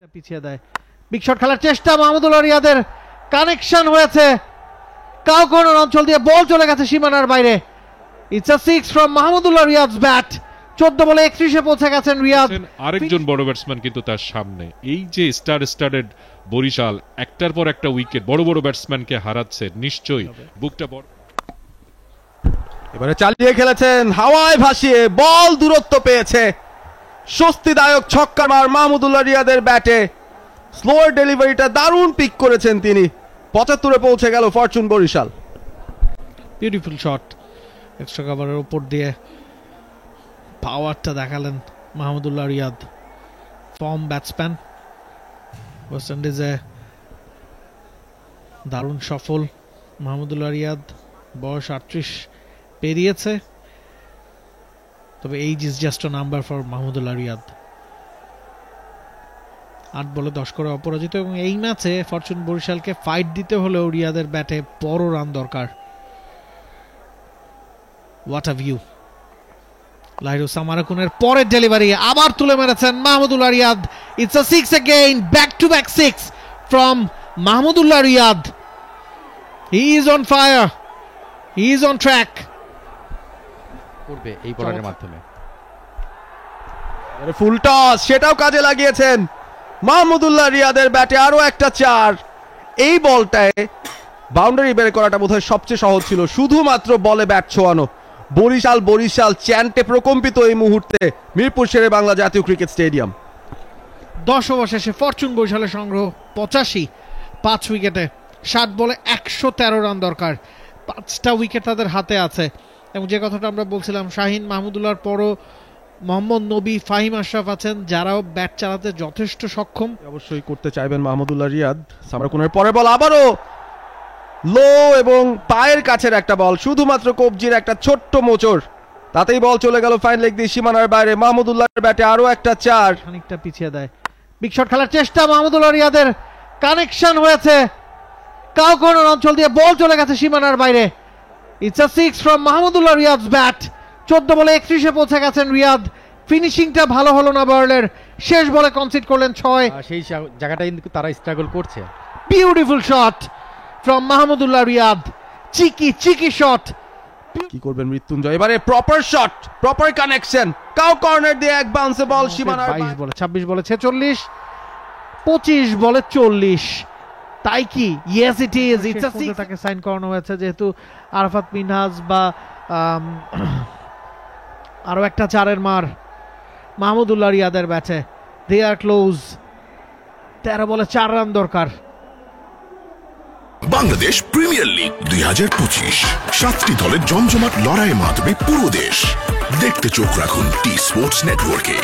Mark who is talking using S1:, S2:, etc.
S1: পিছিয়ে দেয়। Big shot খেলার চেষ্টা, মাহমুদুল্লাহ রিয়াদের কানেকশন হয়েছে, কাউকোনার অঞ্চল দিয়ে বল চলে গেছে সীমানার বাইরে। It's a 6 from Mahmudullah Riyad's bat. 14 বলে 31-এ পৌঁছে গেছেন রিয়াদ।
S2: আরেকজন বড় ব্যাটসম্যান কিন্তু তার সামনে। এই যে স্টারেড বরিশাল একটার পর একটা উইকেট বড় বড় ব্যাটসম্যানকে হারাচ্ছে, নিশ্চয়ই বুকটা বড়।
S3: এবারে চালিয়ে খেলেছেন, হাওয়ায় ভাসিয়ে বল দূরত্ব পেয়েছে। স্বস্তিদায়ক ছক্কা মার মাহমুদুল্লাহ রিয়াদের ব্যাটে। স্লোয়ার ডেলিভারিটা দারুণ পিক করেছেন তিনি। 75-এ পৌঁছে গেল fortune Barishal.
S1: Beautiful shot, extra কভারের উপর দিয়ে পাওয়ারটা দেখালেন Mahmudullah Riyad. Form batsman, west ইন্ডিজে দারুণ সফল মাহমুদুল্লাহ রিয়াদ। বয়স 38 পেরিয়েছে, তবে age is just a number for Mahmudullah Riyad. 8 বলে 10 করে অপরাজিত, এবং এই ম্যাচে ফরচুন বরিশালকে ফাইট দিতে হলেও রিয়াদের ব্যাটে বড় রান দরকার। What a view! লাহিরুল সামারাকুনের পরের ডেলিভারি আবার তুলে মেরেছেন Mahmudullah Riyad. It's a 6 again, back to back 6 from Mahmudullah Riyad. He is on fire, he is on track.
S4: করবে এই বলারের মাধ্যমে
S3: ফুল টস, সেটাও কাজে লাগিয়েছেন মাহমুদুল্লাহ রিয়াদের ব্যাটে। আরো একটা 4। এই বলটায় বাউন্ডারি বের করাটা বোধহয় সবচেয়ে সহজ ছিল, শুধুমাত্র বলে ব্যাট ছোঁয়ানো। বরিশাল চ্যান্টে প্রকম্পিত এই মুহূর্তে মিরপুর শেরে বাংলা জাতীয় ক্রিকেট স্টেডিয়াম।
S1: 10 ওভার শেষে ফরচুন বরিশালের সংগ্রহ 85, 5 উইকেটে। 60 বলে 113 রান দরকার। 5টা উইকেট তাদের হাতে আছে, এবং যে কথাটা আমরা বলছিলাম, শাহিন মাহমুদুল্লাহর পরও মোহাম্মদ নবী, ফাহিম আশরাফ আছেন, যারাও ব্যাট চালাতে যথেষ্ট সক্ষম।
S3: অবশ্যই করতে চাইবেন মাহমুদুল্লাহ রিয়াদ। সামারাকুনের পরে বল আবারও লো, এবং পায়ের কাছের একটা বল, শুধুমাত্র কবজির একটা ছোট্ট মোচড়, তাতেই বল চলে গেল ফাইন লেগ দিয়ে সীমানার বাইরে। মাহমুদুল্লাহর ব্যাটে আরো একটা 4।
S1: খানিকটা পিছিয়ে দেয়। বিগ শট খেলার চেষ্টা, মাহমুদুল্লাহ রিয়াদের কানেকশন হয়েছে, কাউকোনার অঞ্চল দিয়ে বল চলে গেছে সীমানার বাইরে। It's a 6 from Mahmudullah Riyad's bat. 14 বলে 31-এ পৌঁছে গেছেন রিয়াদ। ফিনিশিংটা ভালো হলো না বার্লের, শেষ বলে কনসিড করলেন 6।
S4: সেই জায়গাটা কিন্তু তারা স্ট্রাগল করছে।
S1: Beautiful shot from Mahmudullah Riyad, cheeky shot.
S3: কি করবেন মৃত্যুঞ্জয়? এবারে proper shot, proper connection, cow corner দিয়ে এক বাউন্সে বল সীমানার
S1: 22 বলে 26 বলে 46, 25 বলে 40। তাই কি? Yes it is. It's a 6। তাকে সাইন করানো হয়েছে, যেহেতু আরাফাত মিনহাজ বা আরো একটা 4-এর মার মাহমুদুল্লাহ রিয়াদের ব্যাটে। দে আর ক্লোজ। 13 বলে 4 রান দরকার।
S5: বাংলাদেশ প্রিমিয়ার লিগ 2025, 7টি দলের জমজমাট লড়াইয়ের মাধ্যমে পুরো দেশ দেখতে চোখ রাখুন টি স্পোর্টস নেটওয়ার্কে।